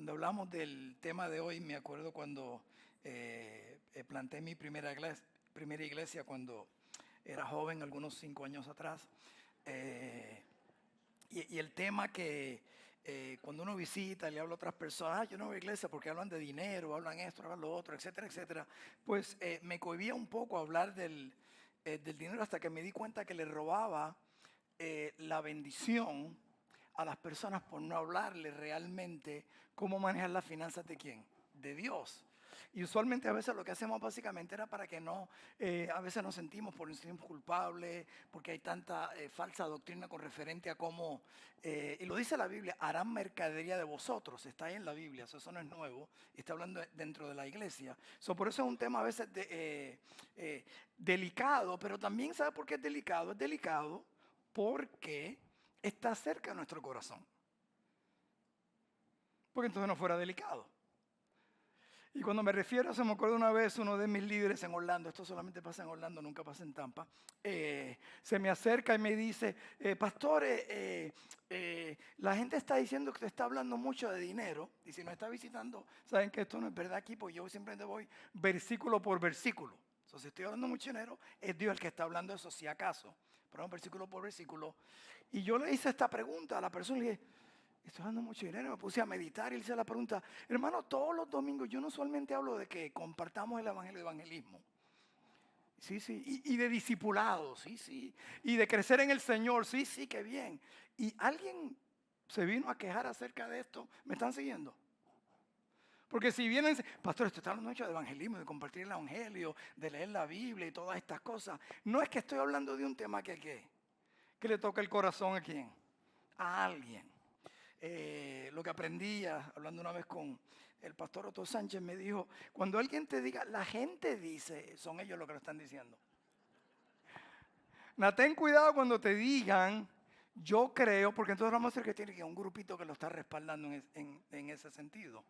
Cuando hablamos del tema de hoy, me acuerdo cuando planté mi primera iglesia cuando era joven, algunos 5 años atrás. Eh, y el tema que cuando uno visita y le habla a otras personas, yo no voy a iglesia porque hablan de dinero, hablan esto, hablan lo otro, etcétera, etcétera. Pues me cohibía un poco hablar del dinero hasta que me di cuenta que le robaba la bendición a las personas por no hablarle realmente cómo manejar las finanzas de quién, de Dios. Y usualmente a veces lo que hacemos básicamente era para que no, a veces nos sentimos culpables, porque hay tanta falsa doctrina con referente a cómo, y lo dice la Biblia, harán mercadería de vosotros, está ahí en la Biblia, eso no es nuevo, está hablando dentro de la iglesia. Por eso es un tema a veces delicado, pero también ¿sabe por qué es delicado? Es delicado porque está cerca de nuestro corazón. Porque entonces no fuera delicado. Y cuando me refiero a eso, me acuerdo una vez uno de mis líderes en Orlando, esto solamente pasa en Orlando, nunca pasa en Tampa, se me acerca y me dice, pastor, la gente está diciendo que usted está hablando mucho de dinero, y si nos está visitando, saben que esto no es verdad aquí, pues yo simplemente voy versículo por versículo. Si estoy hablando mucho de dinero, es Dios el que está hablando de eso, si acaso. Pero versículo por versículo. Y yo le hice esta pregunta a la persona y le dije, estoy hablando mucho de dinero, me puse a meditar y le hice la pregunta, hermano, todos los domingos yo no solamente hablo de que compartamos el evangelio de evangelismo, sí, sí, y de discipulado, sí, sí, y de crecer en el Señor, sí, sí, qué bien. Y alguien se vino a quejar acerca de esto, ¿me están siguiendo? Porque si vienen, pastor, esto está hablando mucho de evangelismo, de compartir el evangelio, de leer la Biblia y todas estas cosas. No es que estoy hablando de un tema que le toca el corazón a quién, a alguien. Lo que aprendí hablando una vez con el pastor Otto Sánchez me dijo, cuando alguien te diga, la gente dice, son ellos los que lo están diciendo. Ten cuidado cuando te digan, yo creo, porque entonces vamos a hacer que tiene que un grupito que lo está respaldando en ese sentido.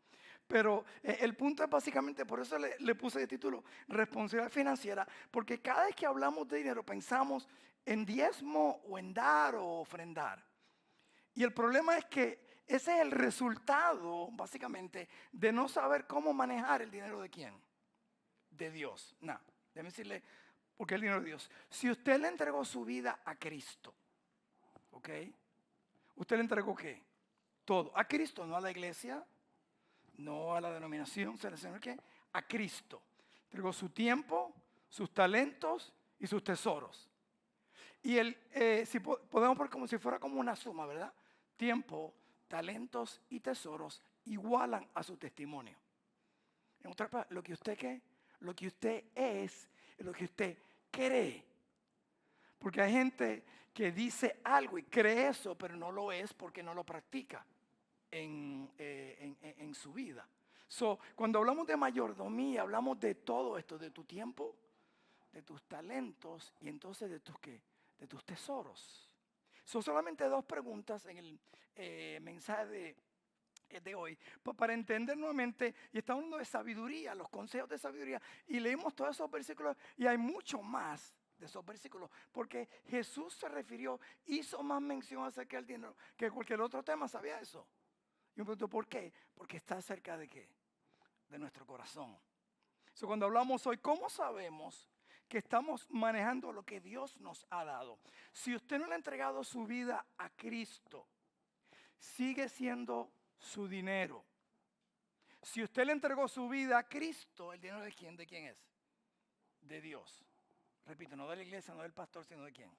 Pero el punto es básicamente, por eso le puse de título, responsabilidad financiera, porque cada vez que hablamos de dinero pensamos en diezmo o en dar o ofrendar. Y el problema es que ese es el resultado, básicamente, de no saber cómo manejar el dinero de quién. De Dios. Déjeme decirle, porque el dinero de Dios. Si usted le entregó su vida a Cristo, ¿ok? ¿Usted le entregó qué? Todo. A Cristo, no a la iglesia, no a la denominación, sino ¿qué? A Cristo. Entregó su tiempo, sus talentos y sus tesoros. Y si podemos ver como si fuera como una suma, ¿verdad? Tiempo, talentos y tesoros igualan a su testimonio. En otras palabras, lo que usted ¿qué? Lo que usted es lo que usted cree. Porque hay gente que dice algo y cree eso, pero no lo es porque no lo practica en su vida. Cuando hablamos de mayordomía, hablamos de todo esto, de tu tiempo, de tus talentos y entonces de tus ¿qué? De tus tesoros. Son solamente 2 preguntas en el mensaje de hoy, para entender nuevamente, y estamos hablando de sabiduría, los consejos de sabiduría, y leímos todos esos versículos, y hay mucho más de esos versículos, porque Jesús se refirió, hizo más mención acerca del dinero que cualquier otro tema, ¿sabía eso? Y me pregunto, ¿por qué? Porque está cerca de ¿qué? De nuestro corazón. Cuando hablamos hoy, ¿cómo sabemos que estamos manejando lo que Dios nos ha dado? Si usted no le ha entregado su vida a Cristo, sigue siendo su dinero. Si usted le entregó su vida a Cristo, ¿el dinero de quién? ¿De quién es? De Dios. Repito, no de la iglesia, no del pastor, sino de quién?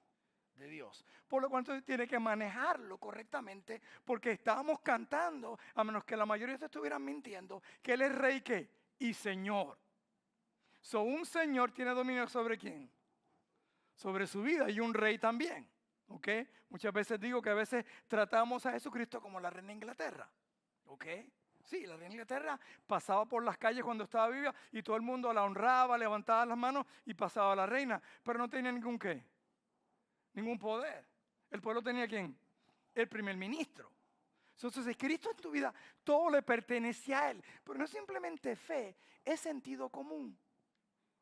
De Dios. Por lo cual usted tiene que manejarlo correctamente, porque estábamos cantando, a menos que la mayoría de ustedes estuvieran mintiendo, que Él es Rey ¿qué? Y Señor. Un Señor tiene dominio sobre quién? Sobre su vida, y un rey también. ¿Ok? Muchas veces digo que a veces tratamos a Jesucristo como la reina de Inglaterra. ¿Ok? Sí, la reina de Inglaterra pasaba por las calles cuando estaba viva y todo el mundo la honraba, levantaba las manos y pasaba a la reina, pero no tenía ningún ¿qué? Ningún poder. El pueblo tenía ¿quién? El primer ministro. Entonces, Cristo en tu vida, todo le pertenece a Él, pero no es simplemente fe, es sentido común.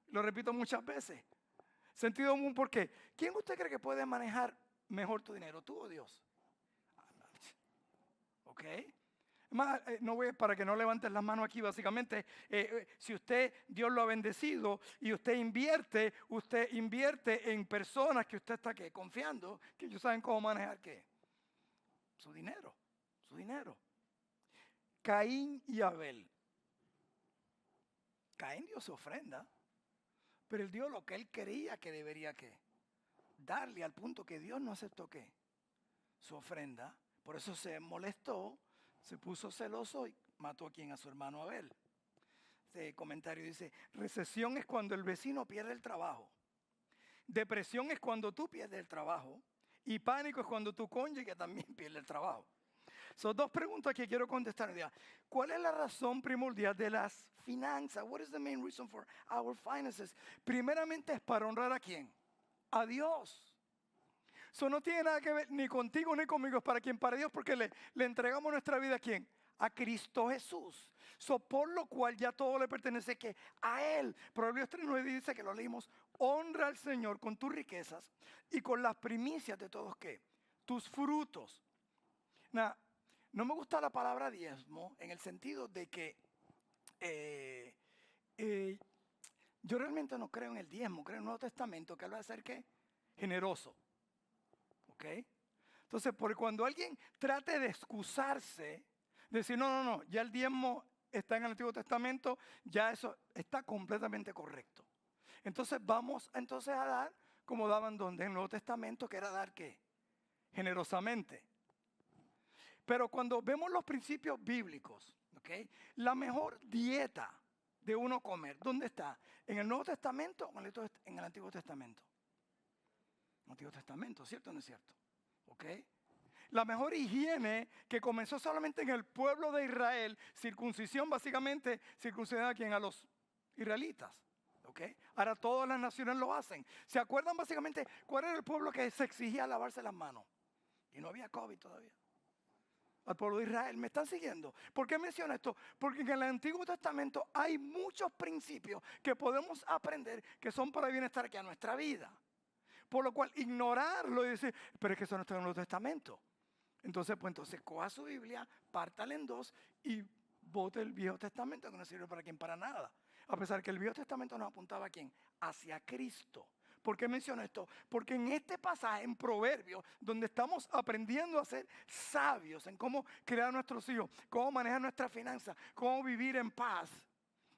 Lo repito muchas veces. Sentido común, ¿por qué? ¿Quién usted cree que puede manejar mejor tu dinero, tú o Dios? ¿Ok? Más, para que no levanten las manos aquí, básicamente, si Dios lo ha bendecido y usted invierte en personas que usted está ¿qué? Confiando, que ellos saben cómo manejar ¿qué? Su dinero. Caín y Abel. Caín dio su ofrenda, pero él dio lo que él creía que debería ¿qué? Darle, al punto que Dios no aceptó ¿qué? Su ofrenda. Por eso se molestó, se puso celoso y mató a su hermano Abel. Este comentario dice: recesión es cuando el vecino pierde el trabajo. Depresión es cuando tú pierdes el trabajo. Y pánico es cuando tu cónyuge también pierde el trabajo. Son dos preguntas que quiero contestar. ¿Cuál es la razón primordial de las finanzas? What is the main reason for our finances? Primeramente es para honrar ¿a quién? A Dios. Eso no tiene nada que ver ni contigo ni conmigo, es para quién, para Dios, porque le entregamos nuestra vida ¿a quién? A Cristo Jesús. Por lo cual ya todo le pertenece ¿qué? A Él. Proverbios 3:9 dice, que lo leímos: honra al Señor con tus riquezas y con las primicias de todos ¿qué? Tus frutos. No me gusta la palabra diezmo en el sentido de que yo realmente no creo en el diezmo, creo en el Nuevo Testamento, que habla de ser ¿qué? Generoso. ¿Ok? Entonces, porque cuando alguien trate de excusarse, decir no, ya el diezmo está en el Antiguo Testamento, ya eso está completamente correcto. Entonces vamos a dar como daban donde en el Nuevo Testamento, que era dar ¿qué? Generosamente. Pero cuando vemos los principios bíblicos, ¿okay? La mejor dieta de uno comer, ¿dónde está? ¿En el Nuevo Testamento o en el Antiguo Testamento? Antiguo Testamento, ¿cierto o no es cierto? ¿Ok? La mejor higiene que comenzó solamente en el pueblo de Israel, circuncisión básicamente, circuncidar a quién? A los israelitas. ¿Ok? Ahora todas las naciones lo hacen. ¿Se acuerdan básicamente cuál era el pueblo que se exigía lavarse las manos? Y no había COVID todavía. Al pueblo de Israel. ¿Me están siguiendo? ¿Por qué menciono esto? Porque en el Antiguo Testamento hay muchos principios que podemos aprender que son para bienestar aquí a nuestra vida. Por lo cual ignorarlo y decir, pero es que eso no está en el Nuevo Testamento. Entonces coja su Biblia, pártala en dos y bote el Viejo Testamento, que no sirve para para nada. A pesar que el Viejo Testamento nos apuntaba ¿a quién? Hacia Cristo. ¿Por qué menciono esto? Porque en este pasaje, en Proverbios, donde estamos aprendiendo a ser sabios en cómo crear nuestros hijos, cómo manejar nuestras finanzas, cómo vivir en paz,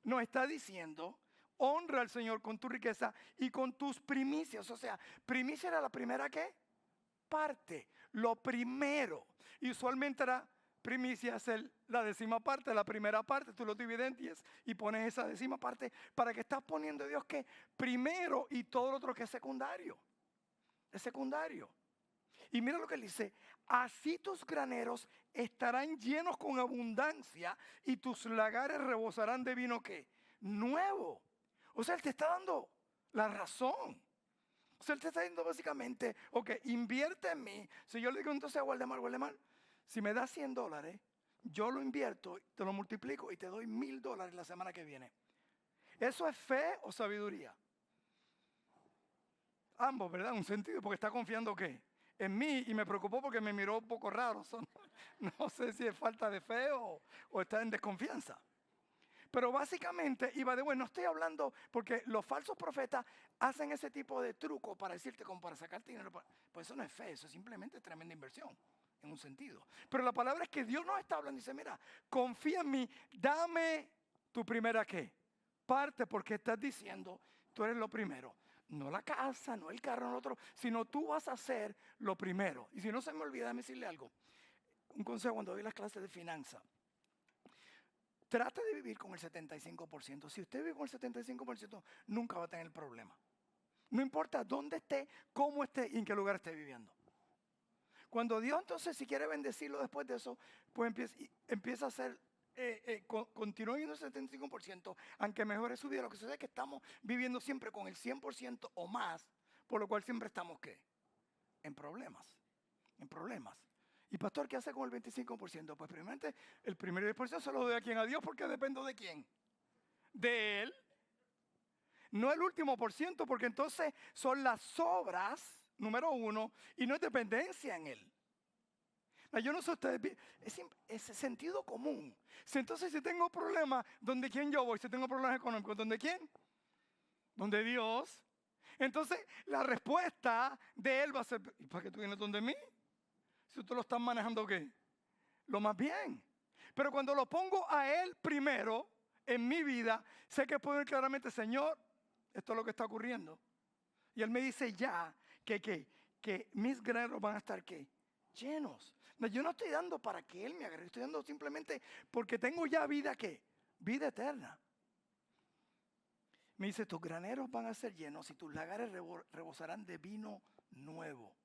nos está diciendo: honra al Señor con tu riqueza y con tus primicias. O sea, primicia era la primera ¿qué? Parte, lo primero. Y usualmente era primicia es la décima parte, la primera parte. Tú lo divides y pones esa décima parte para que estás poniendo a Dios ¿qué? Primero, y todo lo otro que es secundario. Es secundario. Y mira lo que él dice: así tus graneros estarán llenos con abundancia y tus lagares rebosarán de vino ¿qué? Nuevo. O sea, él te está dando la razón. O sea, él te está diciendo básicamente, ok, invierte en mí. Si yo le digo entonces a Waldemar, si me das $100, yo lo invierto, te lo multiplico y te doy $1,000 la semana que viene. ¿Eso es fe o sabiduría? Ambos, ¿verdad? Un sentido, porque está confiando ¿qué? En mí, y me preocupó porque me miró un poco raro. No sé si es falta de fe o está en desconfianza. Pero básicamente iba de bueno, no estoy hablando porque los falsos profetas hacen ese tipo de truco para decirte como para sacarte dinero. Pues eso no es fe, eso es simplemente tremenda inversión, en un sentido. Pero la palabra es que Dios nos está hablando y dice: mira, confía en mí, dame tu primera ¿qué? Parte, porque estás diciendo, tú eres lo primero. No la casa, no el carro, no lo otro, sino tú vas a ser lo primero. Y si no se me olvida, déjame decirle algo. Un consejo cuando doy las clases de finanzas. Trate de vivir con el 75%. Si usted vive con el 75%, nunca va a tener problema. No importa dónde esté, cómo esté y en qué lugar esté viviendo. Cuando Dios entonces, si quiere bendecirlo después de eso, pues empieza a hacer, continúa viviendo el 75%, aunque mejore su vida. Lo que sucede es que estamos viviendo siempre con el 100% o más, por lo cual siempre estamos ¿qué? En problemas. En problemas. ¿Y pastor, qué hace con el 25%? Pues primeramente, el primer 10% se lo doy a quién, a Dios, porque dependo de quién. De Él. No el último %, porque entonces son las obras, número 1, y no es dependencia en Él. Yo no sé ustedes, es sentido común. Entonces, si tengo problemas, ¿dónde quién yo voy? Si tengo problemas económicos, ¿dónde quién? ¿Dónde Dios? Entonces, la respuesta de Él va a ser, ¿y para qué tú vienes donde mí? Si tú lo estás manejando, ¿qué? Lo más bien. Pero cuando lo pongo a Él primero en mi vida, sé que puedo ver claramente, Señor, esto es lo que está ocurriendo. Y Él me dice ya que mis graneros van a estar, ¿qué? Llenos. No, yo no estoy dando para que Él me agarre, estoy dando simplemente porque tengo ya vida, ¿qué? Vida eterna. Me dice, tus graneros van a ser llenos y tus lagares rebosarán de vino nuevo.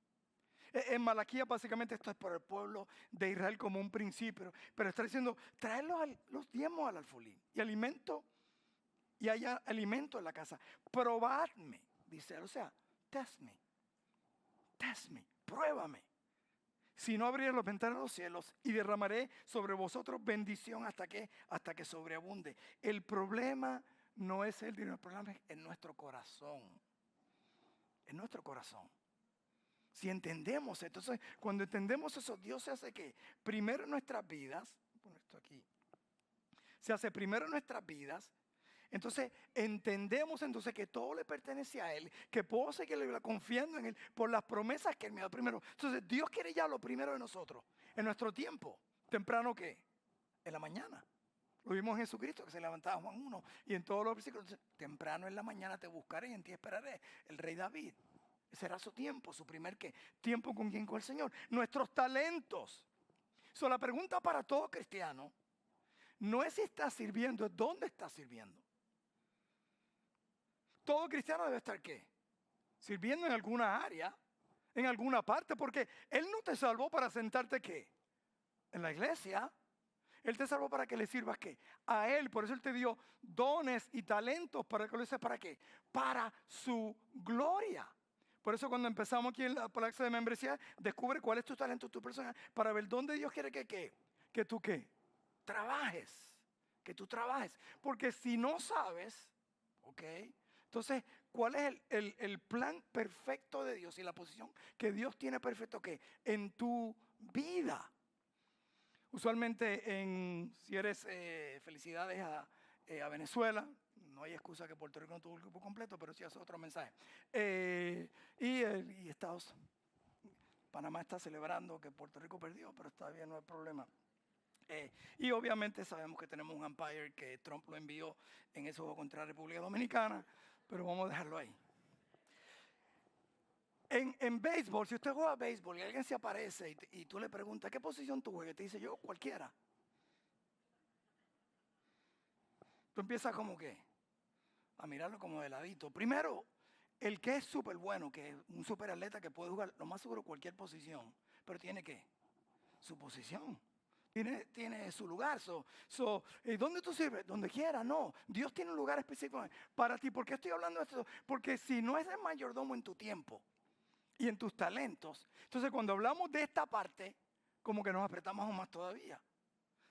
En Malaquías básicamente esto es para el pueblo de Israel como un principio, pero está diciendo, traer los diezmos al alfolí y alimento, y haya alimento en la casa. Probadme, dice él, o sea, test me, pruébame. Si no abriré los ventanas de los cielos y derramaré sobre vosotros bendición hasta que sobreabunde. El problema no es el dinero, el problema es en nuestro corazón. En nuestro corazón. Si entendemos, entonces cuando entendemos eso, Dios se hace que primero en nuestras vidas, voy a poner esto aquí, se hace primero en nuestras vidas. Entonces entendemos entonces que todo le pertenece a Él, que puedo seguir confiando en Él por las promesas que Él me da primero. Entonces Dios quiere ya lo primero de nosotros, en nuestro tiempo. ¿Temprano qué? En la mañana. Lo vimos en Jesucristo, que se levantaba Juan 1, y en todos los versículos, temprano en la mañana te buscaré y en ti esperaré, el rey David. Será su tiempo, su primer ¿qué? Tiempo con quien, con el Señor. Nuestros talentos. La pregunta para todo cristiano no es si está sirviendo, es dónde está sirviendo. Todo cristiano debe estar ¿qué? Sirviendo en alguna área, en alguna parte, porque Él no te salvó para sentarte ¿qué? En la iglesia. Él te salvó para que le sirvas ¿qué? A Él. Por eso Él te dio dones y talentos para que lo uses ¿para qué? Para su gloria. Por eso cuando empezamos aquí en la clase de membresía, descubre cuál es tu talento, tu persona, para ver dónde Dios quiere que tú ¿qué? Trabajes. Que tú trabajes. Porque si no sabes, ¿ok? Entonces, ¿cuál es el plan perfecto de Dios y la posición que Dios tiene perfecto ¿qué? En tu vida? Usualmente, si eres felicidades a Venezuela, no hay excusa que Puerto Rico no tuvo el grupo completo, pero sí hace otro mensaje. Y Panamá está celebrando que Puerto Rico perdió, pero está bien, no hay problema. Y obviamente sabemos que tenemos un umpire que Trump lo envió en ese juego contra la República Dominicana, pero vamos a dejarlo ahí. En béisbol, si usted juega béisbol y alguien se aparece y tú le preguntas, ¿qué posición tú juegas? Te dice, yo, cualquiera. Tú empiezas como que a mirarlo como de ladito. Primero, el que es súper bueno, que es un súper atleta que puede jugar lo más seguro cualquier posición, pero tiene ¿qué? Su posición. Tiene su lugar. ¿Dónde tú sirves? Donde quiera, no. Dios tiene un lugar específico para ti. ¿Por qué estoy hablando de esto? Porque si no es el mayordomo en tu tiempo y en tus talentos, entonces cuando hablamos de esta parte, como que nos apretamos aún más todavía.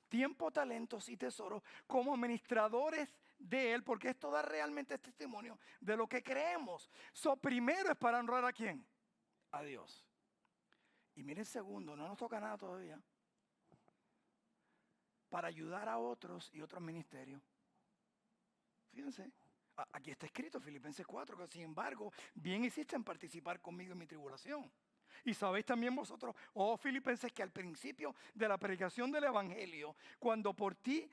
Tiempo, talentos y tesoros como administradores de Él, porque esto da realmente testimonio de lo que creemos. Primero es para honrar ¿a quién? A Dios. Y miren, segundo, no nos toca nada todavía. Para ayudar a otros y otros ministerios. Fíjense, aquí está escrito Filipenses 4, que sin embargo, bien hiciste en participar conmigo en mi tribulación. Y sabéis también vosotros, oh Filipenses, que al principio de la predicación del Evangelio, cuando partí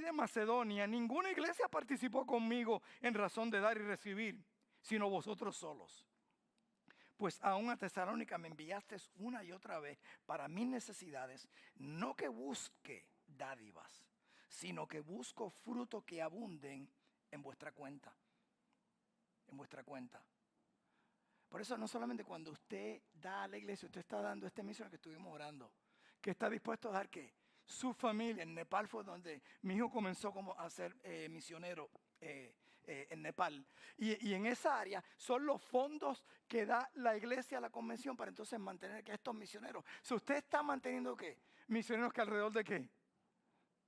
de Macedonia, ninguna iglesia participó conmigo en razón de dar y recibir, sino vosotros solos. Pues aún a Tesalónica me enviaste una y otra vez para mis necesidades, no que busque dádivas, sino que busco fruto que abunden en vuestra cuenta. En vuestra cuenta. Por eso no solamente cuando usted da a la iglesia, usted está dando esta misión que estuvimos orando, que está dispuesto a dar ¿qué? Su familia. En Nepal fue donde mi hijo comenzó como a ser misionero en Nepal. Y en esa área son los fondos que da la iglesia a la convención para entonces mantener que estos misioneros. Si usted está manteniendo ¿qué? Misioneros que alrededor de ¿qué?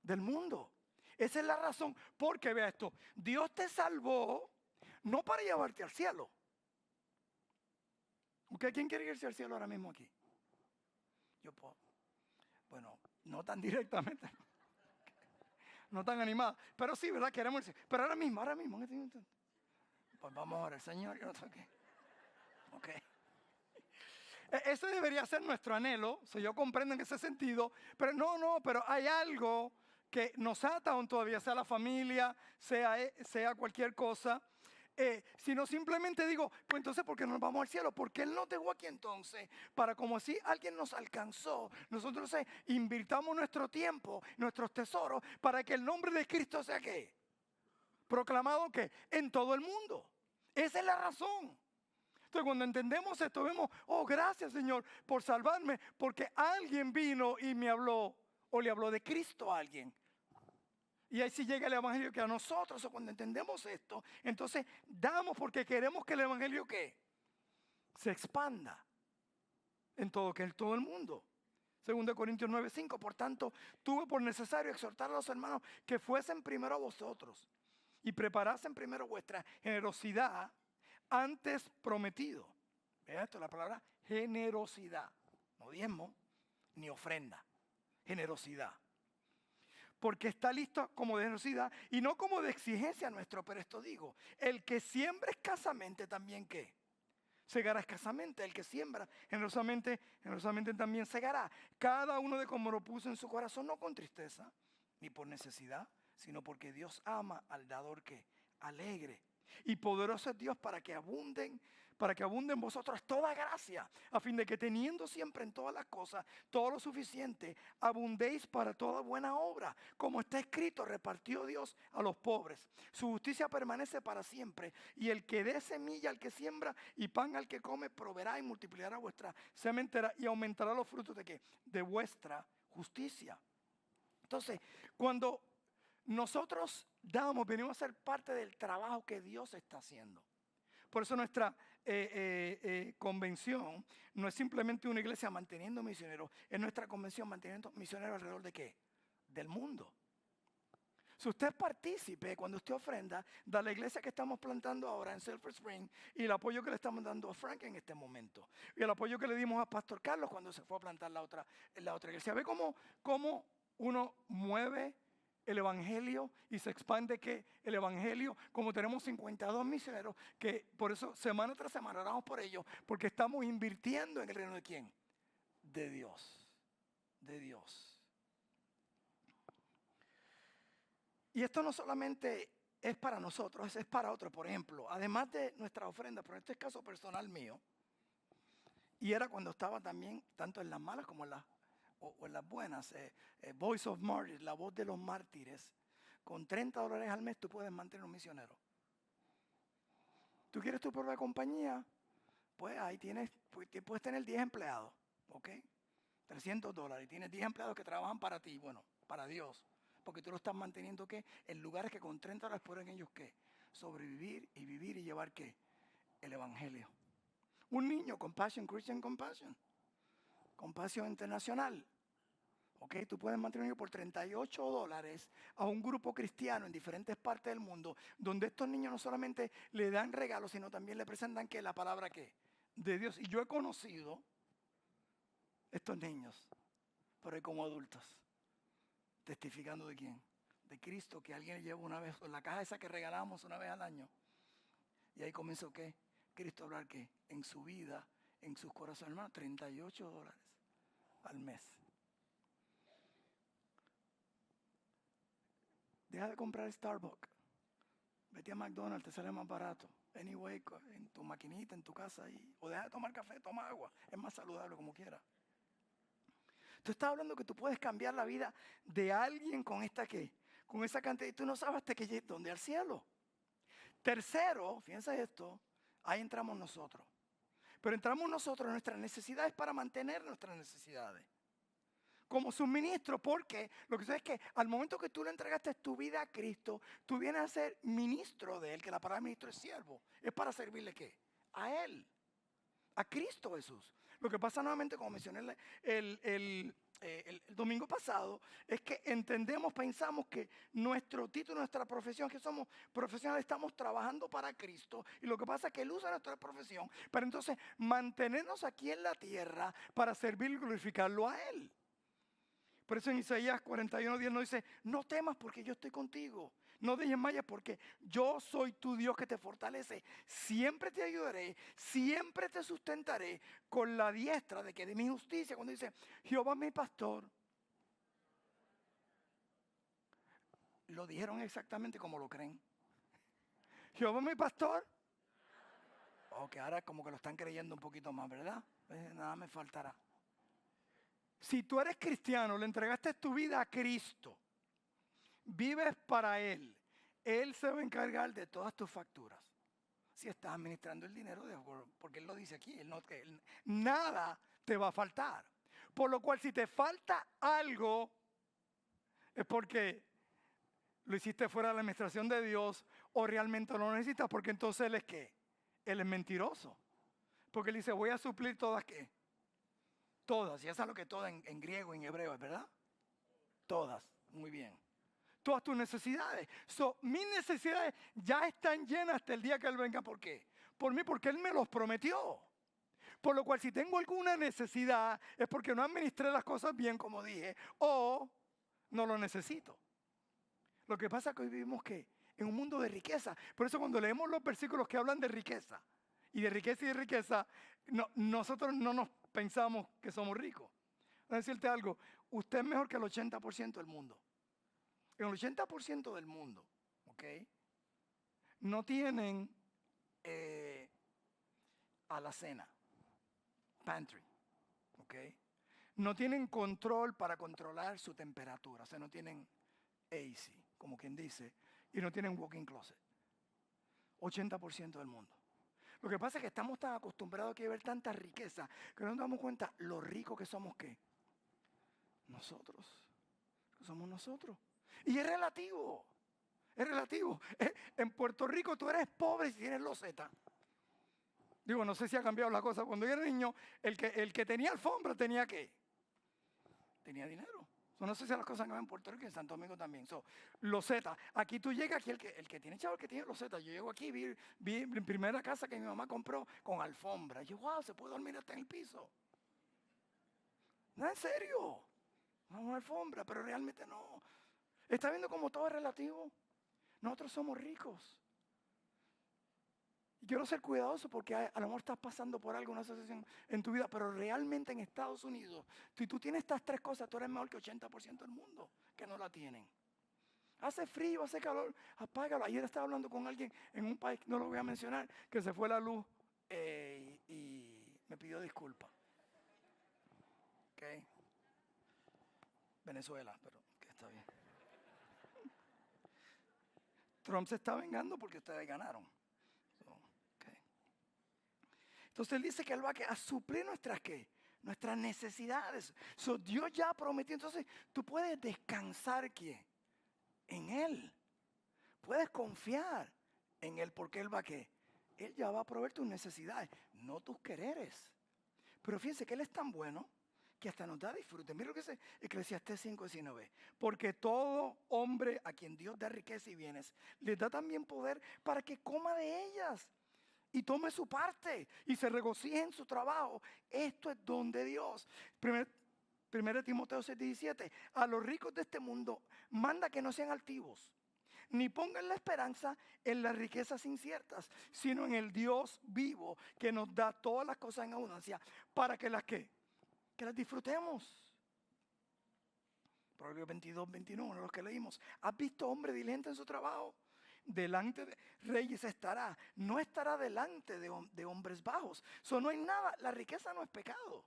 Del mundo. Esa es la razón. Porque vea esto, Dios te salvó no para llevarte al cielo. ¿Quién quiere irse al cielo ahora mismo aquí? Yo puedo. Bueno, no tan directamente, no tan animada, pero sí, ¿verdad? Queremos decir, pero ahora mismo, en este momento. Pues vamos a orar, Señor, yo no sé qué. Ok. Ese debería ser nuestro anhelo, si yo comprendo en ese sentido, pero pero hay algo que nos ata aún todavía, sea la familia, sea cualquier cosa. Sino simplemente digo, pues entonces, ¿por qué no nos vamos al cielo? Porque Él nos dejó aquí entonces, para como si alguien nos alcanzó, nosotros invirtamos nuestro tiempo, nuestros tesoros, para que el nombre de Cristo sea ¿qué? Proclamado ¿qué? En todo el mundo. Esa es la razón. Entonces cuando entendemos esto, vemos, oh, gracias Señor por salvarme, porque alguien vino y me habló, o le habló de Cristo a alguien. Y ahí sí llega el evangelio que a nosotros, o cuando entendemos esto, entonces damos porque queremos que el evangelio ¿qué? Se expanda en todo el mundo. 2 Corintios 9:5, por tanto, tuve por necesario exhortar a los hermanos que fuesen primero a vosotros y preparasen primero vuestra generosidad antes prometido. Vea esto, la palabra generosidad, no diezmo ni ofrenda, generosidad. Porque está listo como de generosidad y no como de exigencia nuestro, pero esto digo, el que siembra escasamente también ¿qué? Segará escasamente, el que siembra generosamente también segará. Cada uno de como lo puso en su corazón, no con tristeza, ni por necesidad, sino porque Dios ama al dador que alegre. Y poderoso es Dios para que abunden vosotros toda gracia, a fin de que teniendo siempre en todas las cosas todo lo suficiente, abundéis para toda buena obra. Como está escrito, repartió Dios a los pobres. Su justicia permanece para siempre. Y el que dé semilla al que siembra y pan al que come, proveerá y multiplicará vuestra sementera y aumentará los frutos de ¿qué? De vuestra justicia. Entonces, cuando nosotros venimos a ser parte del trabajo que Dios está haciendo. Por eso nuestra convención no es simplemente una iglesia manteniendo misioneros, es nuestra convención manteniendo misioneros alrededor de ¿qué? Del mundo. Si usted participe, cuando usted ofrenda, de la iglesia que estamos plantando ahora en Silver Spring y el apoyo que le estamos dando a Frank en este momento y el apoyo que le dimos a Pastor Carlos cuando se fue a plantar la otra iglesia. ¿Ve cómo uno mueve el evangelio y se expande que el evangelio, como tenemos 52 misioneros, que por eso semana tras semana oramos por ellos, porque estamos invirtiendo en el reino de ¿quién? De Dios, de Dios. Y esto no solamente es para nosotros, es para otros. Por ejemplo, además de nuestra ofrenda, pero en este caso personal mío, y era cuando estaba también, tanto en las malas como en las buenas, Voice of Martyrs, la voz de los mártires, con $30 al mes tú puedes mantener un misionero. ¿Tú quieres tu propia compañía? Pues ahí puedes tener 10 empleados, ¿ok? $300 y tienes 10 empleados que trabajan para ti, bueno, para Dios. Porque tú lo estás manteniendo ¿qué? En lugares que con $30 pueden ellos ¿qué? Sobrevivir y vivir y llevar ¿qué? El evangelio. Un niño, Christian Compassion, Compasión Internacional. ¿Ok? Tú puedes mantener un niño por $38 a un grupo cristiano en diferentes partes del mundo, donde estos niños no solamente le dan regalos, sino también le presentan ¿qué? La palabra ¿qué? De Dios. Y yo he conocido estos niños, pero como adultos. ¿Testificando de quién? De Cristo, que alguien lleva una vez, en la caja esa que regalamos una vez al año. Y ahí comenzó ¿qué? Cristo a hablar ¿qué? En su vida, en sus corazones, hermano, $38 al mes. Deja de comprar Starbucks. Vete a McDonald's, te sale más barato. Anyway, en tu maquinita, en tu casa. O deja de tomar café, toma agua. Es más saludable como quiera. Tú estás hablando que tú puedes cambiar la vida de alguien con con esa cantidad. Y tú no sabes hasta que llegue donde al cielo. Tercero, fíjense esto, ahí entramos nosotros. Pero entramos nosotros en nuestras necesidades para mantener nuestras necesidades. Como suministro, porque lo que sucede es que al momento que tú le entregaste tu vida a Cristo, tú vienes a ser ministro de Él, que la palabra ministro es siervo. Es para servirle ¿qué? A Él. A Cristo Jesús. Lo que pasa nuevamente, como mencioné el domingo pasado, es que pensamos que nuestro título, nuestra profesión, que somos profesionales, estamos trabajando para Cristo. Y lo que pasa es que Él usa nuestra profesión para entonces mantenernos aquí en la tierra para servir y glorificarlo a Él. Por eso en Isaías 41:10 nos dice, no temas porque yo estoy contigo. No desmayes porque yo soy tu Dios que te fortalece. Siempre te ayudaré, siempre te sustentaré con la diestra de que de mi justicia. Cuando dice, Jehová es mi pastor. Lo dijeron exactamente como lo creen. Jehová es mi pastor. Ok, ahora como que lo están creyendo un poquito más, ¿verdad? Nada me faltará. Si tú eres cristiano, le entregaste tu vida a Cristo, vives para Él, Él se va a encargar de todas tus facturas. Si estás administrando el dinero, porque Él lo dice aquí, nada te va a faltar. Por lo cual, si te falta algo, es porque lo hiciste fuera de la administración de Dios o realmente lo necesitas, porque entonces Él es ¿qué? Él es mentiroso. Porque Él dice, voy a suplir todas ¿qué? Todas, y eso es lo que todas en griego, en hebreo, ¿es verdad? Todas, muy bien. Todas tus necesidades. Mis necesidades ya están llenas hasta el día que Él venga. ¿Por qué? Por mí, porque Él me los prometió. Por lo cual, si tengo alguna necesidad, es porque no administré las cosas bien, como dije, o no lo necesito. Lo que pasa es que hoy vivimos ¿qué? En un mundo de riqueza. Por eso cuando leemos los versículos que hablan de riqueza, y de riqueza, nosotros no nos pensamos que somos ricos. Voy a decirte algo, usted es mejor que el 80% del mundo. En el 80% del mundo, ¿ok? No tienen alacena, pantry, ¿ok? No tienen control para controlar su temperatura, o sea, no tienen AC, como quien dice, y no tienen walk-in closet. 80% del mundo. Lo que pasa es que estamos tan acostumbrados aquí a ver tanta riqueza que no nos damos cuenta lo ricos que somos, ¿qué? Nosotros. Somos nosotros. Y es relativo. Es relativo. En Puerto Rico tú eres pobre si tienes loseta. Digo, no sé si ha cambiado la cosa. Cuando yo era niño, el que tenía alfombra tenía ¿qué? Tenía dinero. No sé si las cosas cambian en Puerto Rico y en Santo Domingo también. Loseta. Aquí tú llegas, aquí el que tiene chavo, el que tiene loseta. Yo llego aquí, vi en primera casa que mi mamá compró con alfombra. Y yo, wow, se puede dormir hasta en el piso. No, en serio. No, una alfombra, pero realmente no. ¿Está viendo cómo todo es relativo? Nosotros somos ricos. Y quiero ser cuidadoso porque a lo mejor estás pasando por alguna situación en tu vida, pero realmente en Estados Unidos, si tú tienes estas tres cosas, tú eres mejor que 80% del mundo que no la tienen. Hace frío, hace calor, apágalo. Ayer estaba hablando con alguien en un país, no lo voy a mencionar, que se fue la luz y me pidió disculpas. ¿Ok? Venezuela, pero que está bien. Trump se está vengando porque ustedes ganaron. Okay. Entonces él dice que él va a suplir nuestras ¿qué? Nuestras necesidades. Dios ya prometió. Entonces tú puedes descansar ¿qué? En Él. Puedes confiar en Él porque Él va a ¿qué? Él ya va a proveer tus necesidades, no tus quereres. Pero fíjense que Él es tan bueno que hasta nos da disfrute. Mira lo que dice Eclesiastés 5:19. Porque todo hombre a quien Dios da riqueza y bienes, le da también poder para que coma de ellas y tome su parte y se regocije en su trabajo. Esto es don de Dios. Primero Timoteo 6:17. A los ricos de este mundo manda que no sean altivos, ni pongan la esperanza en las riquezas inciertas, sino en el Dios vivo que nos da todas las cosas en abundancia para que las ¿qué? Que las disfrutemos. Proverbios 22:21, los que leímos. ¿Has visto hombre diligente en su trabajo? Delante de reyes estará, no estará delante de hombres bajos. No hay nada, la riqueza no es pecado.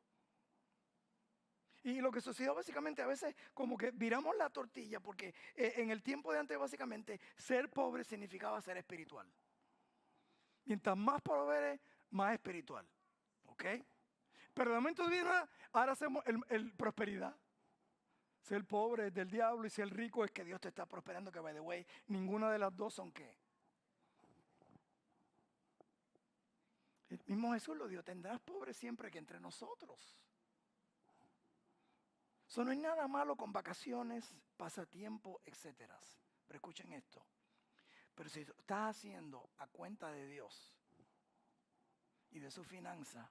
Y lo que sucedió básicamente a veces como que viramos la tortilla porque en el tiempo de antes básicamente ser pobre significaba ser espiritual. Mientras más pobre eres, más espiritual. ¿Ok? Pero de momento ahora hacemos el prosperidad. Ser pobre es del diablo y ser rico es que Dios te está prosperando, que by the way, ninguna de las dos son ¿qué? El mismo Jesús lo dijo, tendrás pobre siempre que entre nosotros. No hay nada malo con vacaciones, pasatiempo, etc. Pero escuchen esto. Pero si estás haciendo a cuenta de Dios y de su finanza,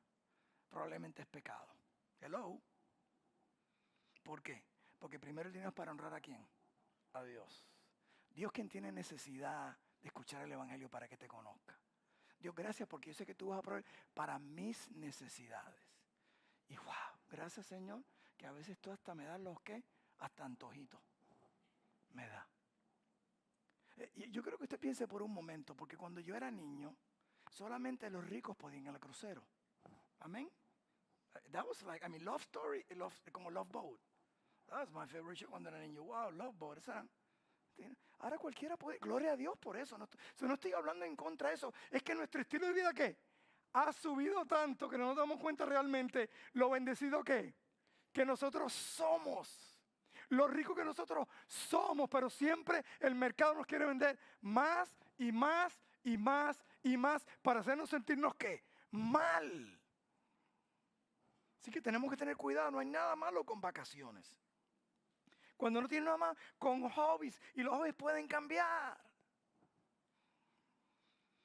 probablemente es pecado. Hello. ¿Por qué? Porque primero el dinero es para honrar ¿a quién? A Dios. Dios quien tiene necesidad de escuchar el evangelio para que te conozca. Dios, gracias porque yo sé que tú vas a proveer para mis necesidades. Y wow, gracias Señor, que a veces tú hasta me das los que, hasta antojitos. Me da. Y yo creo que usted piense por un momento, porque cuando yo era niño, solamente los ricos podían ir al crucero. Amén. That was like, Love Story, como Love Boat. That was my favorite show cuando era niño. Wow, Love Boat. Ahora cualquiera puede, gloria a Dios por eso. No estoy hablando en contra de eso. Es que nuestro estilo de vida, ¿qué? Ha subido tanto que no nos damos cuenta realmente lo bendecido que nosotros somos. Lo rico que nosotros somos, pero siempre el mercado nos quiere vender más y más y más y más para hacernos sentirnos ¿qué? Mal. Así que tenemos que tener cuidado, no hay nada malo con vacaciones. Cuando no tienes nada más, con hobbies, y los hobbies pueden cambiar.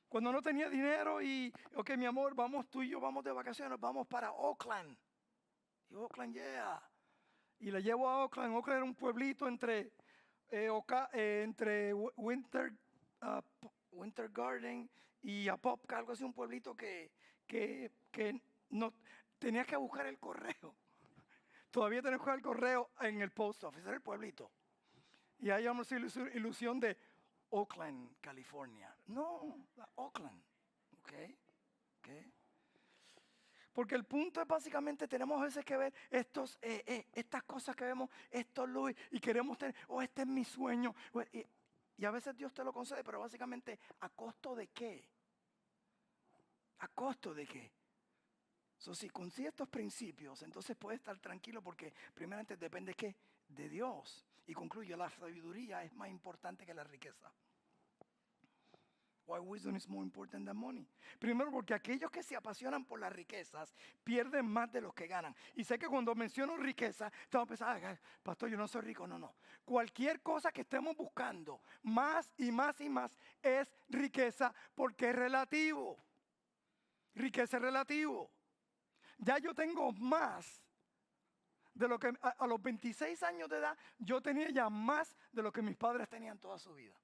Cuando no tenía dinero y, ok, mi amor, vamos tú y yo, vamos de vacaciones, vamos para Oakland. Y Oakland, yeah. Y la llevo a Oakland. Oakland era un pueblito entre Winter Garden y Apopka, algo así, un pueblito que no tenías que buscar el correo. Todavía tenés que buscar el correo en el post office, era el pueblito. Y ahí vamos a hacer ilusión de Oakland, California. No, Oakland. ¿Ok? Porque el punto es básicamente tenemos a veces que ver estas cosas que vemos, estos Luis, y queremos tener, este es mi sueño. Y a veces Dios te lo concede, pero básicamente, ¿a costo de qué? ¿A costo de qué? Si consigues estos principios, entonces puedes estar tranquilo porque primeramente depende ¿qué? De Dios. Y concluye, la sabiduría es más importante que la riqueza. Why wisdom is more important than money. Primero porque aquellos que se apasionan por las riquezas pierden más de los que ganan. Y sé que cuando menciono riqueza, estamos pensando, pastor, yo no soy rico. No. Cualquier cosa que estemos buscando, más y más y más, es riqueza porque es relativo. Riqueza es relativo. Ya yo tengo más de lo que a los 26 años de edad, yo tenía ya más de lo que mis padres tenían toda su vida.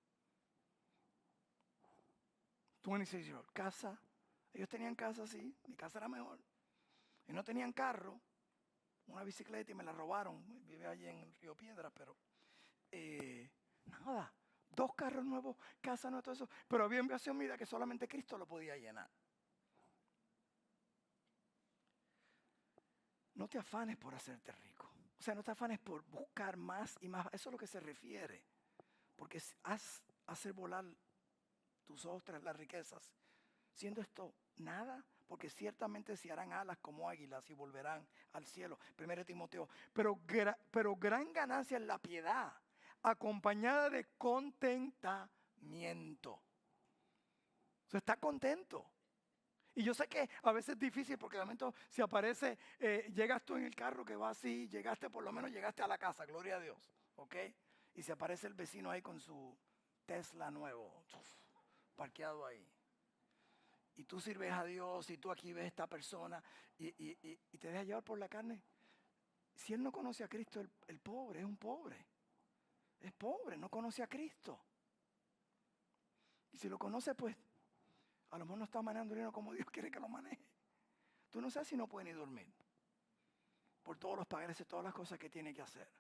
26-year-old, casa. Ellos tenían casa, sí, mi casa era mejor. Y no tenían carro, una bicicleta y me la robaron. Vive allí en Río Piedras, pero nada. 2 carros nuevos, casa nueva, todo eso. Pero había inversión vida que solamente Cristo lo podía llenar. No te afanes por hacerte rico. O sea, no te afanes por buscar más y más. Eso es lo que se refiere. Porque hacer volar tus ojos tras las riquezas. Siendo esto nada, porque ciertamente se harán alas como águilas y volverán al cielo. 1 Timoteo. Pero gran ganancia es la piedad, acompañada de contentamiento. O sea, está contento. Y yo sé que a veces es difícil porque de momento si aparece, llegas tú en el carro que va así, por lo menos llegaste a la casa, gloria a Dios, ¿ok? Y se aparece el vecino ahí con su Tesla nuevo, parqueado ahí. Y tú sirves a Dios y tú aquí ves a esta persona y te dejas llevar por la carne. Si él no conoce a Cristo, el pobre es un pobre. Es pobre, no conoce a Cristo. Y si lo conoce, pues a lo mejor no está manejando dinero como Dios quiere que lo maneje. Tú no sabes si no puede ni dormir. Por todos los pagares y todas las cosas que tiene que hacer.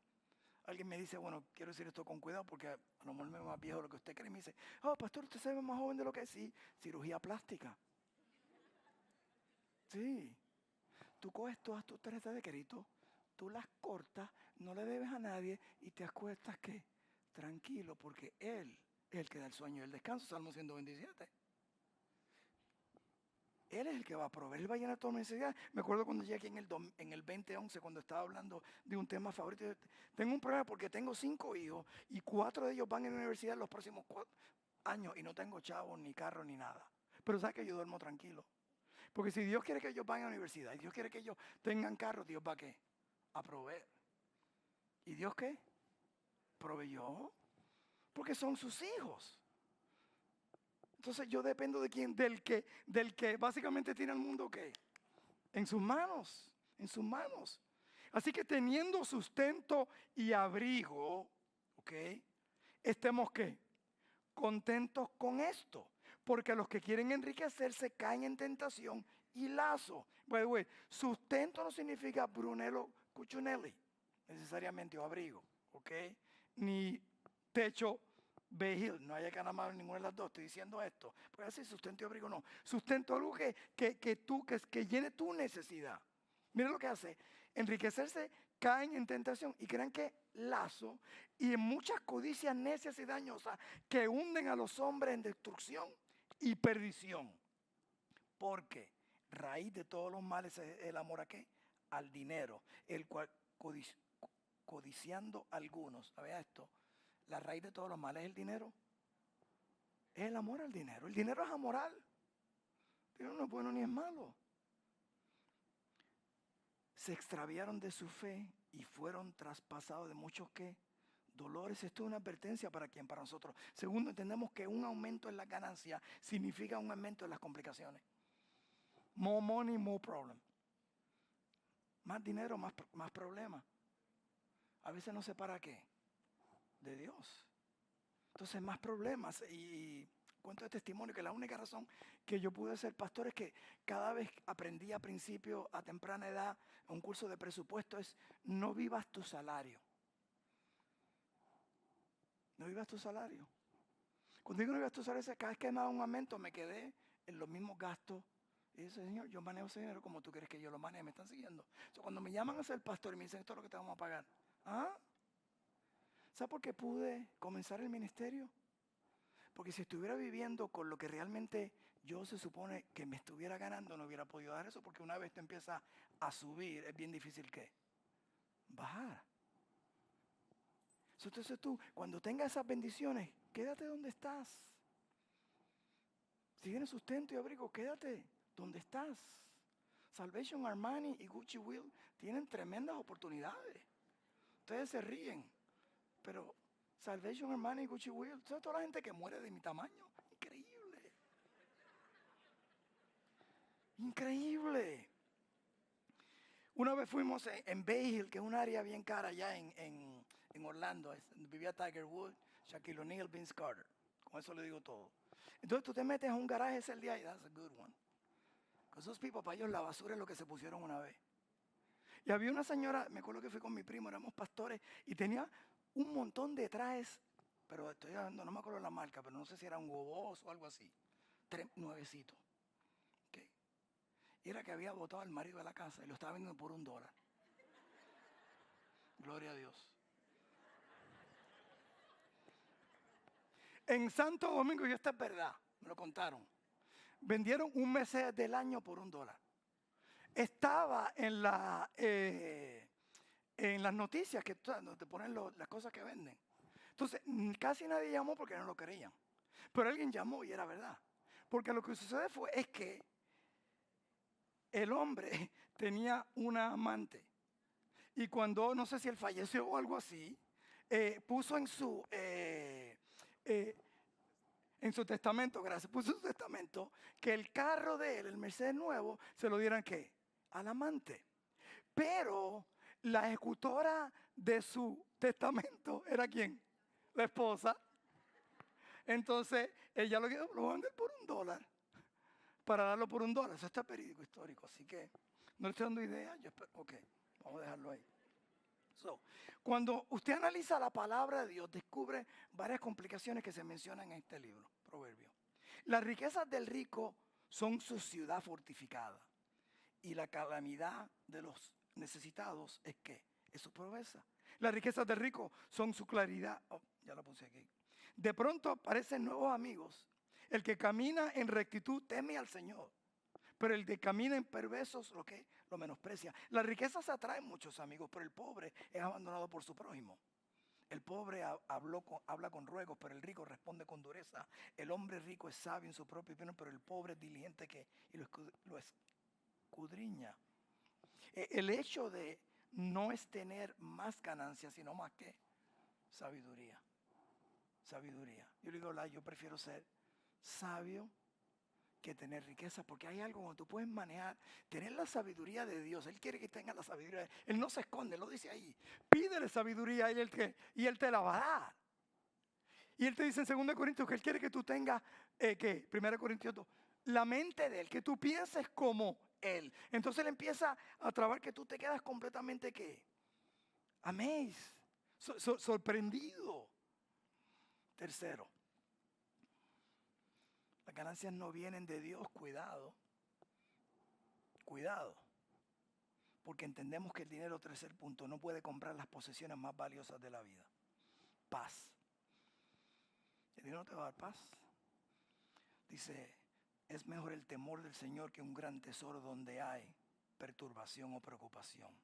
Alguien me dice, bueno, quiero decir esto con cuidado porque a lo mejor me veo más viejo de lo que usted cree. Y me dice, pastor, usted se ve más joven de lo que es. Sí, cirugía plástica. Sí. Tú coges todas tus tarjetas de crédito, tú las cortas, no le debes a nadie y te acuestas, ¿qué? Tranquilo, porque Él es el que da el sueño y el descanso. Salmo 127. Él es el que va a proveer, Él va a llenar todas mis necesidades. Me acuerdo cuando llegué aquí en el 2011, cuando estaba hablando de un tema favorito. Tengo un problema porque tengo 5 hijos y 4 de ellos van a la universidad en los próximos 4 años y no tengo chavos, ni carro, ni nada. Pero sabes que yo duermo tranquilo. Porque si Dios quiere que ellos vayan a la universidad y Dios quiere que ellos tengan carro, Dios va a ¿qué? A proveer. ¿Y Dios qué? Proveyó. Porque son sus hijos. Entonces yo dependo de quién, del que básicamente tiene el mundo ¿qué? En sus manos, Así que teniendo sustento y abrigo, ¿ok? Estemos ¿qué? Contentos con esto. Porque los que quieren enriquecerse caen en tentación y lazo. By the way, sustento no significa Brunello Cucinelli, necesariamente, o abrigo, ¿ok? Ni techo Behil, no haya canamado en ninguna de las dos, estoy diciendo esto. Porque así sustento y abrigo no. Sustento algo que llene tu necesidad. Miren lo que hace. Enriquecerse, caen en tentación y crean que lazo y en muchas codicias necias y dañosas que hunden a los hombres en destrucción y perdición. Porque raíz de todos los males es el amor a qué? Al dinero, el cual codiciando algunos, ¿sabes esto? La raíz de todos los males es el dinero. Es el amor al dinero. El dinero es amoral. Pero no es bueno ni es malo. Se extraviaron de su fe y fueron traspasados de muchos ¿qué? Dolores. Esto es una advertencia para quién, para nosotros. Segundo, entendemos que un aumento en la ganancia significa un aumento en las complicaciones. More money, more problem. Más dinero, más problemas. A veces no sé para qué. De Dios. Entonces más problemas. Y cuento de testimonio que la única razón que yo pude ser pastor es que cada vez aprendí a principio, a temprana edad, un curso de presupuesto es no vivas tu salario. No vivas tu salario. Cuando digo no vivas tu salario, cada vez que me daba un aumento me quedé en los mismos gastos. Y dice, Señor, yo manejo ese dinero como tú quieres que yo lo maneje. Me están siguiendo. Entonces, cuando me llaman a ser pastor y me dicen esto es lo que te vamos a pagar. ¿Ah? ¿Sabes por qué pude comenzar el ministerio? Porque si estuviera viviendo con lo que realmente yo se supone que me estuviera ganando, no hubiera podido dar eso, porque una vez te empieza a subir, es bien difícil que bajar. Entonces tú, cuando tengas esas bendiciones, quédate donde estás. Si tienes sustento y abrigo, quédate donde estás. Salvation Armani y Gucci Will tienen tremendas oportunidades. Ustedes se ríen, pero Salvation Armani y Gucci Will, ¿sabes toda la gente que muere de mi tamaño? Increíble. Increíble. Una vez fuimos en Bay Hill, que es un área bien cara allá en Orlando. Vivía Tiger Woods, Shaquille O'Neal, Vince Carter. Con eso le digo todo. Entonces tú te metes a un garaje ese día y that's a good one. Because those people, para ellos la basura es lo que se pusieron una vez. Y había una señora, me acuerdo que fui con mi primo, éramos pastores, y tenía un montón de trajes, pero estoy hablando, no me acuerdo la marca, pero no sé si era un Gobos o algo así. Nuevecitos. Okay. Y era que había botado al marido de la casa y lo estaba vendiendo por $1. Gloria a Dios. En Santo Domingo, y esto es verdad, me lo contaron, vendieron un Mercedes del año por $1. Estaba en las noticias que donde te ponen las cosas que venden. Entonces, casi nadie llamó porque no lo querían. Pero alguien llamó y era verdad. Porque lo que sucede es que el hombre tenía una amante. Y cuando, no sé si él falleció o algo así, puso en su testamento, puso en su testamento que el carro de él, el Mercedes nuevo, se lo dieran ¿qué? Al amante. Pero la ejecutora de su testamento era ¿quién? La esposa. Entonces, ella lo va a vender por $1. Para darlo por $1. Eso está periódico histórico. Así que no le estoy dando idea. Ok, vamos a dejarlo ahí. Cuando usted analiza la palabra de Dios, descubre varias complicaciones que se mencionan en este libro, Proverbios. Las riquezas del rico son su ciudad fortificada. Y la calamidad de los necesitados es ¿qué? Es su pobreza. Las riquezas del rico son su claridad. Oh, ya la puse aquí. De pronto aparecen nuevos amigos. El que camina en rectitud teme al Señor. Pero el que camina en perversos lo menosprecia. Las riquezas atraen muchos amigos, pero el pobre es abandonado por su prójimo. El pobre habla con ruegos, pero el rico responde con dureza. El hombre rico es sabio en su propio opinión, pero el pobre es diligente y lo escudriña. El hecho de no es tener más ganancias, sino más que sabiduría. Sabiduría. Yo le digo, yo prefiero ser sabio que tener riqueza, porque hay algo donde tú puedes manejar, tener la sabiduría de Dios. Él quiere que tengas la sabiduría. Él no se esconde, lo dice ahí. Pídele sabiduría y Él te la va a dar. Y Él te dice en 2 Corintios que Él quiere que tú tengas, ¿qué? 1 Corintios 2, la mente de Él, que tú pienses como Él. Entonces Él empieza a trabar que tú te quedas completamente, ¿qué? Amazed, sorprendido. Tercero, las ganancias no vienen de Dios, cuidado. Porque entendemos que el dinero, tercer punto, no puede comprar las posesiones más valiosas de la vida. Paz. El dinero te va a dar paz. Dice, es mejor el temor del Señor que un gran tesoro donde hay perturbación o preocupación.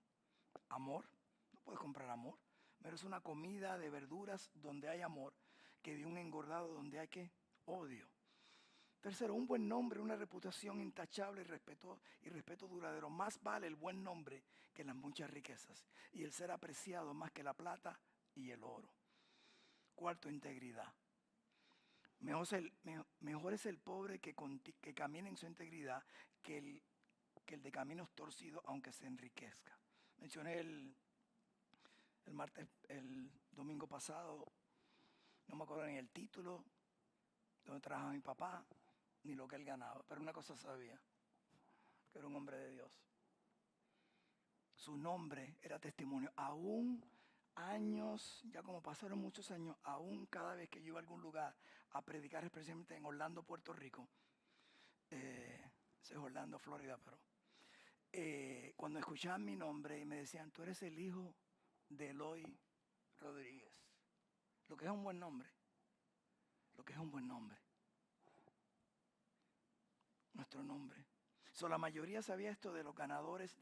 Amor, no puedes comprar amor. Pero es una comida de verduras donde hay amor que de un engordado donde hay, ¿qué? Odio. Tercero, un buen nombre, una reputación intachable y respeto duradero. Más vale el buen nombre que las muchas riquezas y el ser apreciado más que la plata y el oro. Cuarto, integridad. Mejor es el pobre que camina en su integridad que el de caminos torcidos aunque se enriquezca. Mencioné el domingo pasado, no me acuerdo ni el título, donde trabajaba mi papá, ni lo que él ganaba, pero una cosa sabía, que era un hombre de Dios. Su nombre era testimonio. Aún años, ya como pasaron muchos años, aún cada vez que yo iba a algún lugar a predicar, especialmente en Orlando, Puerto Rico, es Orlando, Florida, pero cuando escuchaban mi nombre y me decían, tú eres el hijo de Eloy Rodríguez. Lo que es un buen nombre. Nuestro nombre. La mayoría sabía esto de los ganadores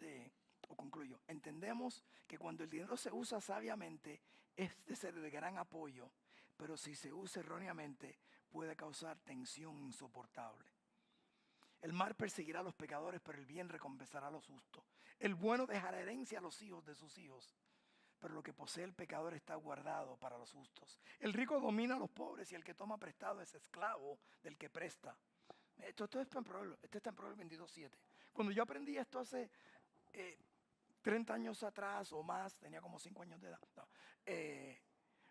concluyo, entendemos que cuando el dinero se usa sabiamente es de ser de gran apoyo, pero si se usa erróneamente puede causar tensión insoportable. El mal perseguirá a los pecadores, pero el bien recompensará a los justos. El bueno dejará herencia a los hijos de sus hijos, pero lo que posee el pecador está guardado para los justos. El rico domina a los pobres y el que toma prestado es esclavo del que presta. Esto está en Proverbios, está en Proverbios 22:7. Cuando yo aprendí esto hace 30 años atrás o más, tenía como 5 años de edad. No,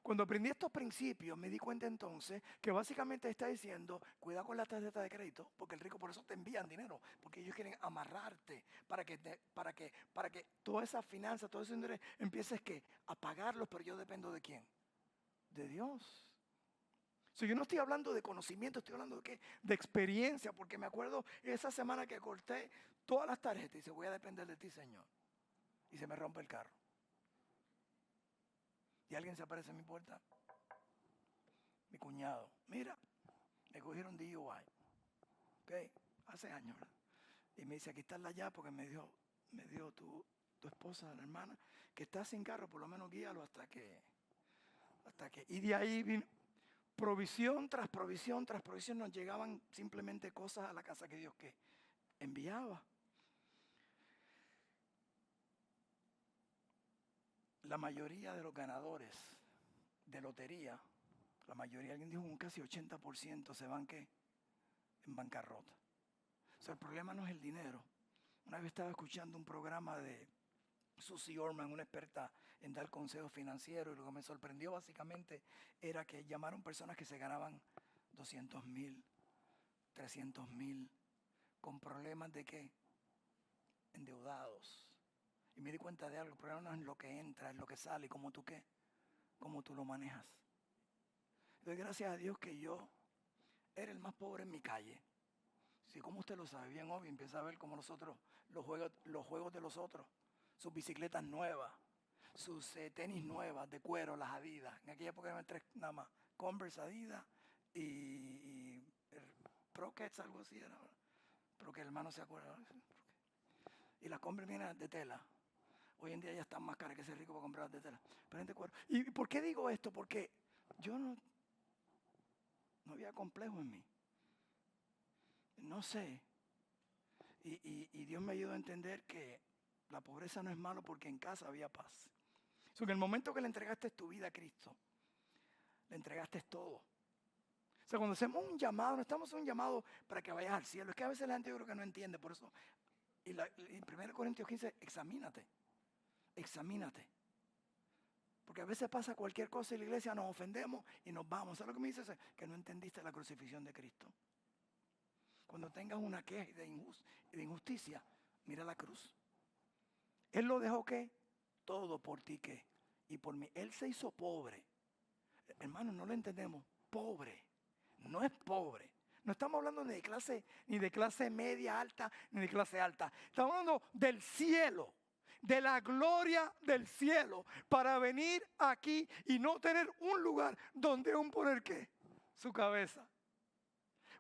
cuando aprendí estos principios me di cuenta entonces que básicamente está diciendo, cuidado con la tarjeta de crédito, porque el rico por eso te envían dinero, porque ellos quieren amarrarte para que toda esa finanza, todo ese dinero empieces a pagarlos, pero yo dependo ¿de quién? De Dios. Yo no estoy hablando de conocimiento, estoy hablando de ¿qué? De experiencia, porque me acuerdo esa semana que corté todas las tarjetas y dice, voy a depender de ti, Señor. Y se me rompe el carro. Y alguien se aparece en mi puerta. Mi cuñado. Mira, me cogieron DUI. Ok, hace años, ¿verdad? Y me dice, aquí está la llave porque me dio tu esposa, la hermana, que está sin carro, por lo menos guíalo hasta que. Y de ahí vino. Provisión tras provisión tras provisión nos llegaban simplemente cosas a la casa que Dios enviaba. La mayoría de los ganadores de lotería, alguien dijo un casi 80% se van en bancarrota. El problema no es el dinero. Una vez estaba escuchando un programa de Susie Orman, una experta en dar consejos financieros, y lo que me sorprendió básicamente era que llamaron personas que se ganaban 200,000, 300,000, con problemas de ¿qué? Endeudados. Y me di cuenta de algo, el problema no es lo que entra, es lo que sale, y cómo tú lo manejas. Doy gracias a Dios que yo era el más pobre en mi calle. Si como usted lo sabe, bien obvio, empieza a ver como los juegos de los otros. Sus bicicletas nuevas, sus tenis nuevas de cuero, las Adidas. En aquella época eran 3 nada más. Converse, Adidas y Pro-Keds, algo así era. Pero que el hermano se acuerda. Y las Converse vienen de tela. Hoy en día ya están más caras que ser rico para comprar de tela. Pero es de cuero. ¿Y por qué digo esto? Porque yo no había complejo en mí. No sé. Y Dios me ayudó a entender que la pobreza no es malo porque en casa había paz. En el momento que le entregaste tu vida a Cristo, le entregaste todo. sea, cuando hacemos un llamado, no estamos en un llamado para que vayas al cielo. Es que a veces la gente yo creo que no entiende, por eso. Y en 1 Corintios 15, examínate. Porque a veces pasa cualquier cosa en la iglesia, nos ofendemos y nos vamos. ¿Sabes lo que me dices? Que no entendiste la crucifixión de Cristo. Cuando tengas una queja de injusticia, mira la cruz. Él lo dejó, ¿qué? Todo por ti, ¿qué? Y por mí. Él se hizo pobre. Hermano, no lo entendemos. Pobre. No es pobre. No estamos hablando ni de clase media alta, ni de clase alta. Estamos hablando del cielo, de la gloria del cielo, para venir aquí y no tener un lugar donde aún poner ¿qué? Su cabeza.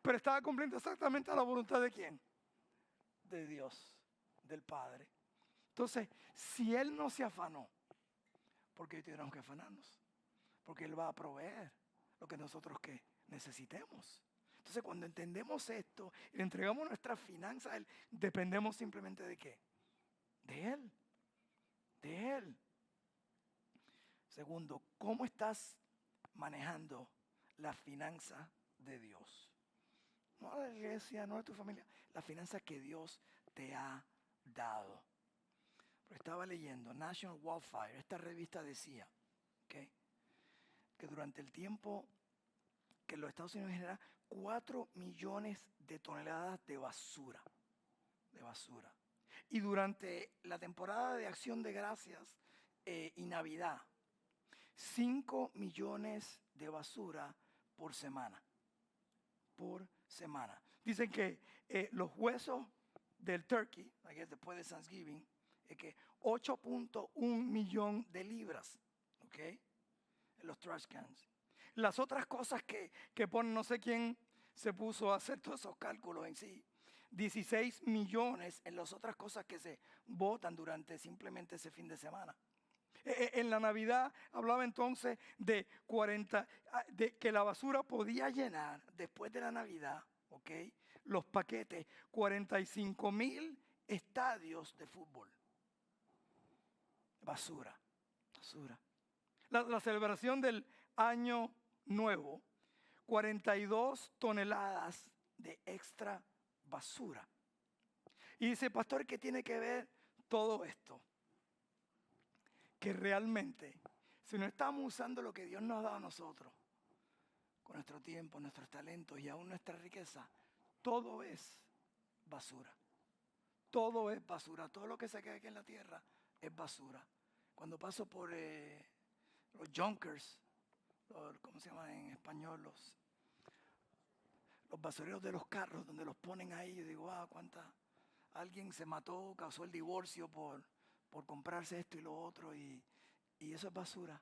Pero estaba cumpliendo exactamente la voluntad de ¿quién? De Dios, del Padre. Entonces, si Él no se afanó, ¿por qué tenemos que afanarnos? Porque Él va a proveer lo que nosotros ¿qué? Necesitemos. Entonces, cuando entendemos esto y le entregamos nuestras finanzas a Él, dependemos simplemente ¿de qué? De Él. De Él. Segundo, ¿cómo estás manejando la finanza de Dios? No de la iglesia, no de tu familia, la finanza que Dios te ha dado. Pero estaba leyendo National Wildfire, esta revista decía que durante el tiempo que los Estados Unidos generan 4 millones de toneladas de basura. Y durante la temporada de Acción de Gracias y Navidad, 5 millones de basura por semana. Dicen que los huesos del turkey, después de Thanksgiving, es que 8.1 millón de libras, ¿ok? En los trash cans. Las otras cosas que ponen, no sé quién se puso a hacer todos esos cálculos en sí. 16 millones en las otras cosas que se botan durante simplemente ese fin de semana. En la Navidad hablaba entonces de que la basura podía llenar después de la Navidad, ¿ok? Los paquetes, 45,000 estadios de fútbol. Basura. La celebración del Año Nuevo, 42 toneladas de extra basura. Y dice, pastor, ¿qué tiene que ver todo esto? Que realmente, si no estamos usando lo que Dios nos ha dado a nosotros, con nuestro tiempo, nuestros talentos y aún nuestra riqueza, todo es basura. Todo es basura. Todo lo que se queda aquí en la tierra es basura. Cuando paso por los junkers, ¿cómo se llama en español? Los basureros de los carros, donde los ponen ahí, yo digo, alguien se mató, causó el divorcio por comprarse esto y lo otro, y eso es basura,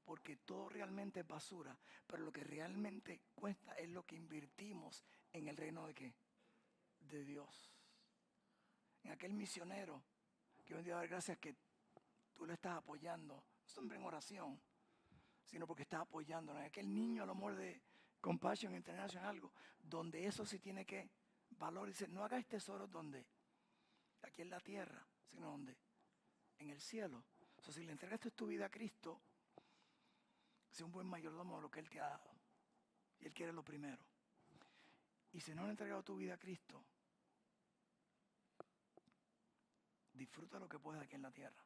porque todo realmente es basura, pero lo que realmente cuesta es lo que invertimos en el reino de ¿qué? De Dios. En aquel misionero, que hoy en día dar gracias que tú le estás apoyando, no siempre en oración, sino porque estás apoyando. En aquel niño, al amor de Compassion International, algo, donde eso sí tiene que valor. Dice, no hagas tesoros donde, aquí en la tierra, sino donde, en el cielo. O sea, si le entregaste tu vida a Cristo, sé un buen mayordomo de lo que Él te ha dado. Y Él quiere lo primero. Y si no le has entregado tu vida a Cristo, disfruta lo que puedas aquí en la tierra.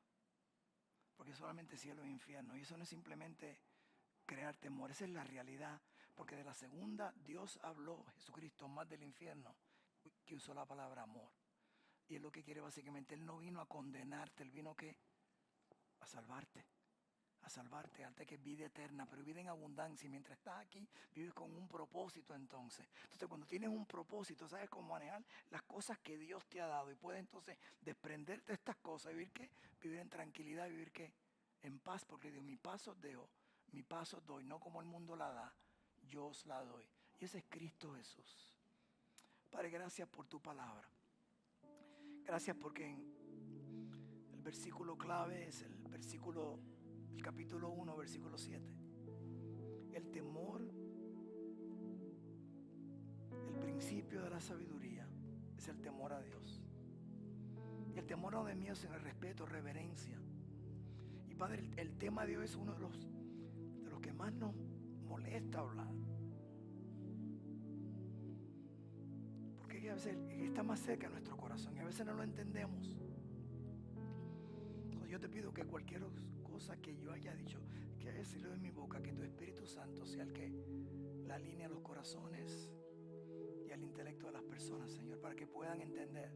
Porque solamente cielo e infierno. Y eso no es simplemente crear temor, esa es la realidad. Porque de la segunda Dios habló, Jesucristo, más del infierno, que usó la palabra amor. Y es lo que quiere básicamente. Él no vino a condenarte, Él vino a salvarte. A salvarte, hasta que es vida eterna, pero vida en abundancia. Y mientras estás aquí, vives con un propósito entonces. Entonces, cuando tienes un propósito, sabes cómo manejar las cosas que Dios te ha dado. Y puedes entonces desprenderte de estas cosas. ¿Vivir qué? Vivir en tranquilidad, vivir qué? En paz, porque Dios, mi paso dejo, mi paso doy. No como el mundo la da, yo os la doy. Y ese es Cristo Jesús. Padre, gracias por tu palabra. Gracias porque el versículo clave es el capítulo 1, versículo 7. El temor, el principio de la sabiduría, es el temor a Dios. Y el temor no de mí es en el respeto, reverencia. Y Padre, el tema de hoy es uno de los que más nos molesta hablar. que a veces está más cerca de nuestro corazón y a veces no lo entendemos. Entonces yo te pido que cualquier cosa que yo haya dicho, que haya salido de mi boca, que tu Espíritu Santo sea el que la alinee a los corazones y al intelecto de las personas, Señor, para que puedan entender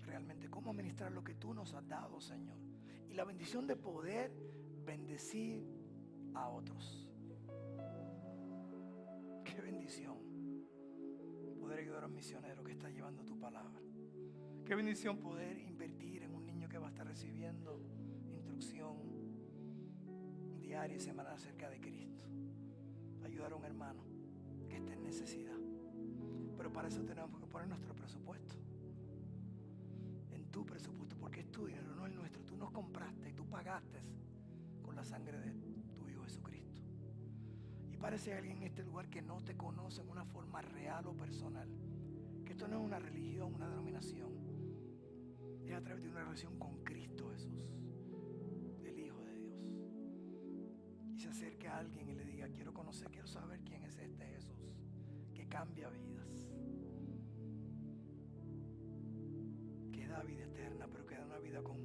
realmente cómo administrar lo que tú nos has dado, Señor, y la bendición de poder bendecir a otros. Qué bendición poder ayudar a un misionero que está llevando tu palabra. Qué bendición poder invertir en un niño que va a estar recibiendo instrucción diaria y semanal acerca de Cristo. Ayudar a un hermano que esté en necesidad. Pero para eso tenemos que poner nuestro presupuesto. En tu presupuesto, porque es tu dinero, no el nuestro. Tú nos compraste y tú pagaste con la sangre de tu Hijo Jesucristo. Y parece alguien en este lugar que no te conoce en una forma real o personal. Que esto no es una religión, una denominación. Es a través de una relación con Cristo Jesús, el Hijo de Dios. Y se acerca a alguien y le diga, quiero conocer, quiero saber quién es este Jesús que cambia vidas, que da vida eterna, pero que da una vida con